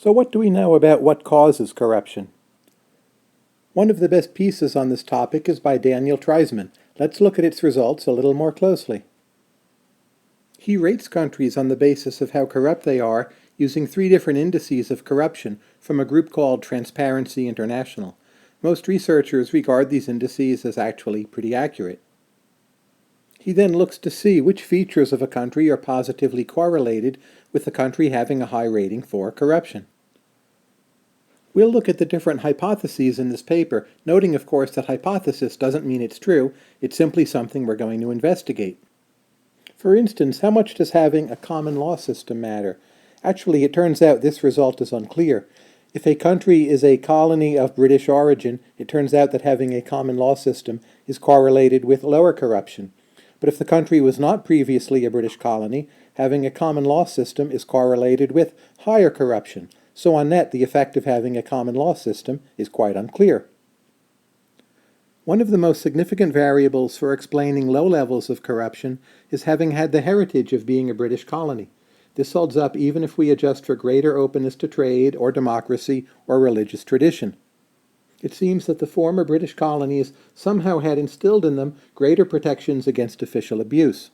So what do we know about what causes corruption? One of the best pieces on this topic is by Daniel Treisman. Let's look at its results a little more closely. He rates countries on the basis of how corrupt they are using 3 different indices of corruption from a group called Transparency International. Most researchers regard these indices as actually pretty accurate. He then looks to see which features of a country are positively correlated with the country having a high rating for corruption. We'll look at the different hypotheses in this paper, noting of course that hypothesis doesn't mean it's true, it's simply something we're going to investigate. For instance, how much does having a common law system matter? Actually, it turns out this result is unclear. If a country is a colony of British origin, it turns out that having a common law system is correlated with lower corruption. But if the country was not previously a British colony, having a common law system is correlated with higher corruption. So on net, the effect of having a common law system is quite unclear. One of the most significant variables for explaining low levels of corruption is having had the heritage of being a British colony. This holds up even if we adjust for greater openness to trade or democracy or religious tradition. It seems that the former British colonies somehow had instilled in them greater protections against official abuse.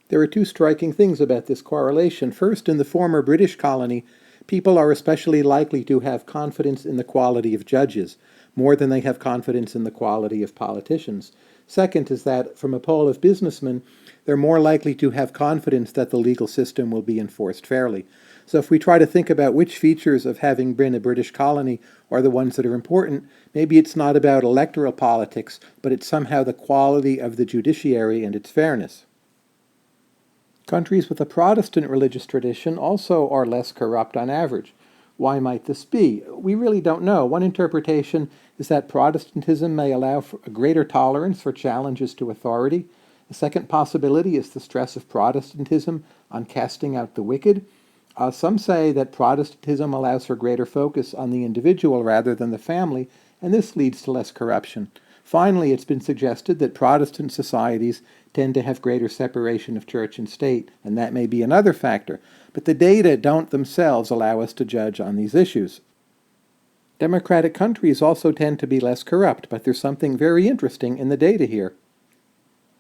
There are 2 striking things about this correlation. First, in the former British colony, people are especially likely to have confidence in the quality of judges, more than they have confidence in the quality of politicians. Second is that, from a poll of businessmen, they're more likely to have confidence that the legal system will be enforced fairly. So if we try to think about which features of having been a British colony are the ones that are important, maybe it's not about electoral politics, but it's somehow the quality of the judiciary and its fairness. Countries with a Protestant religious tradition also are less corrupt on average. Why might this be? We really don't know. One interpretation is that Protestantism may allow for a greater tolerance for challenges to authority. The second possibility is the stress of Protestantism on casting out the wicked. Some say that Protestantism allows for greater focus on the individual rather than the family, and this leads to less corruption. Finally, it's been suggested that Protestant societies tend to have greater separation of church and state, and that may be another factor. But the data don't themselves allow us to judge on these issues. Democratic countries also tend to be less corrupt, but there's something very interesting in the data here.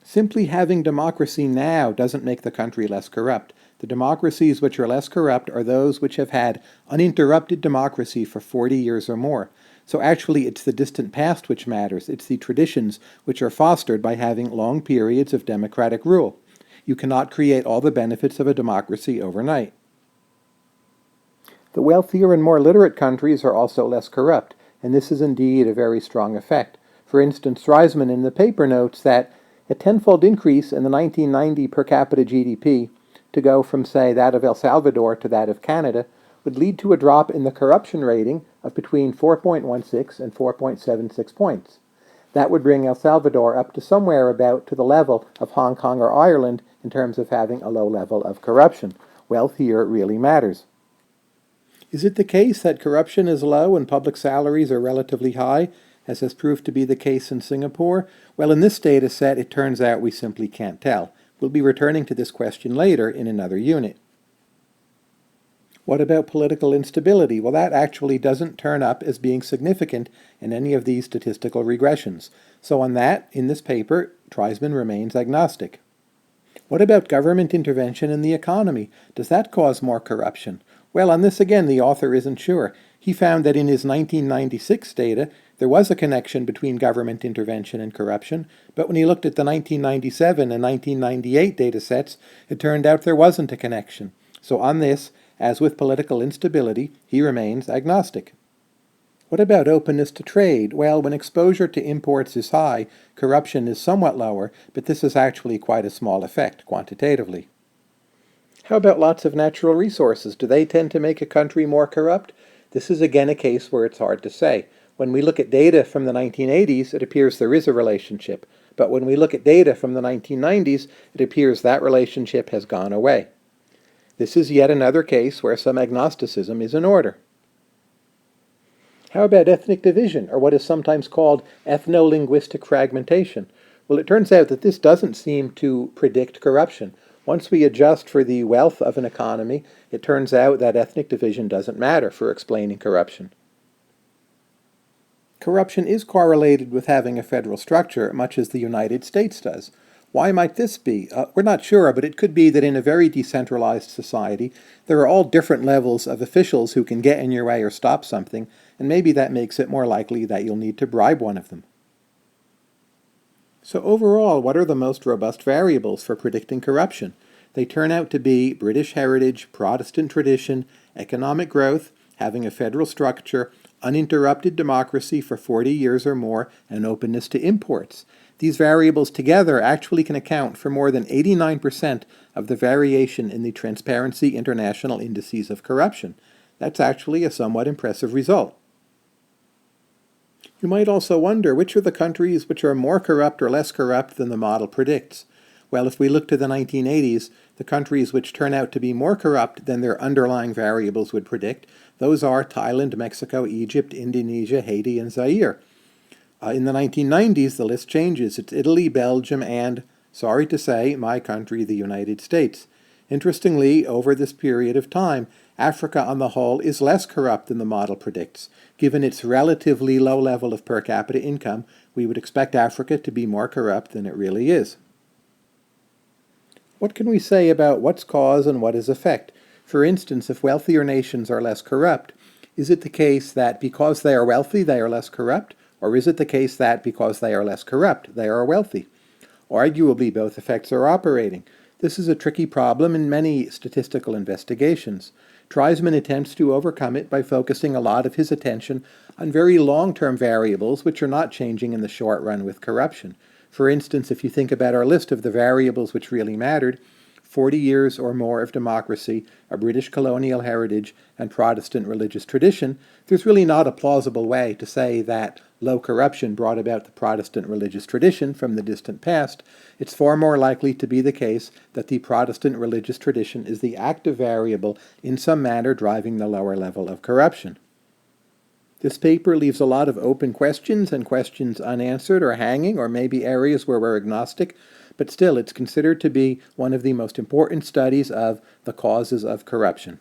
Simply having democracy now doesn't make the country less corrupt. The democracies which are less corrupt are those which have had uninterrupted democracy for 40 years or more. So actually it's the distant past which matters. It's the traditions which are fostered by having long periods of democratic rule. You cannot create all the benefits of a democracy overnight. The wealthier and more literate countries are also less corrupt, and this is indeed a very strong effect. For instance, Treisman in the paper notes that a tenfold increase in the 1990 per capita GDP, to go from, say, that of El Salvador to that of Canada, would lead to a drop in the corruption rating of between 4.16 and 4.76 points. That would bring El Salvador up to somewhere about to the level of Hong Kong or Ireland in terms of having a low level of corruption. Wealth here really matters. Is it the case that corruption is low and public salaries are relatively high, as has proved to be the case in Singapore? Well, in this data set, it turns out we simply can't tell. We'll be returning to this question later in another unit. What about political instability? Well, that actually doesn't turn up as being significant in any of these statistical regressions. So on that, in this paper, Treisman remains agnostic. What about government intervention in the economy? Does that cause more corruption? Well, on this again, the author isn't sure. He found that in his 1996 data, there was a connection between government intervention and corruption, but when he looked at the 1997 and 1998 data sets, it turned out there wasn't a connection. So on this, as with political instability, he remains agnostic. What about openness to trade? Well, when exposure to imports is high, corruption is somewhat lower, but this is actually quite a small effect quantitatively. How about lots of natural resources? Do they tend to make a country more corrupt? This is again a case where it's hard to say. When we look at data from the 1980s, it appears there is a relationship. But when we look at data from the 1990s, it appears that relationship has gone away. This is yet another case where some agnosticism is in order. How about ethnic division, or what is sometimes called ethno-linguistic fragmentation? Well, it turns out that this doesn't seem to predict corruption. Once we adjust for the wealth of an economy it turns out that ethnic division doesn't matter for explaining corruption. Corruption is correlated with having a federal structure, much as the United States does. Why might this be? We're not sure, but it could be that in a very decentralized society, there are all different levels of officials who can get in your way or stop something, and maybe that makes it more likely that you'll need to bribe one of them. So overall, what are the most robust variables for predicting corruption? They turn out to be British heritage, Protestant tradition, economic growth, having a federal structure, uninterrupted democracy for 40 years or more, and openness to imports. These variables together actually can account for more than 89% of the variation in the Transparency International indices of corruption. That's actually a somewhat impressive result. You might also wonder which are the countries which are more corrupt or less corrupt than the model predicts. Well, if we look to the 1980s, the countries which turn out to be more corrupt than their underlying variables would predict, those are Thailand, Mexico, Egypt, Indonesia, Haiti, and Zaire. In the 1990s, the list changes. It's Italy, Belgium, and, sorry to say, my country, the United States. Interestingly, over this period of time, Africa on the whole is less corrupt than the model predicts. Given its relatively low level of per capita income, we would expect Africa to be more corrupt than it really is. What can we say about what's cause and what is effect? For instance, if wealthier nations are less corrupt, is it the case that because they are wealthy, they are less corrupt? Or is it the case that because they are less corrupt, they are wealthy? Arguably, both effects are operating. This is a tricky problem in many statistical investigations. Treisman attempts to overcome it by focusing a lot of his attention on very long-term variables which are not changing in the short run with corruption. For instance, if you think about our list of the variables which really mattered, 40 years or more of democracy, a British colonial heritage, and Protestant religious tradition, there's really not a plausible way to say that low corruption brought about the Protestant religious tradition from the distant past. It's far more likely to be the case that the Protestant religious tradition is the active variable in some manner driving the lower level of corruption. This paper leaves a lot of open questions and questions unanswered or hanging, or maybe areas where we're agnostic, but still it's considered to be one of the most important studies of the causes of corruption.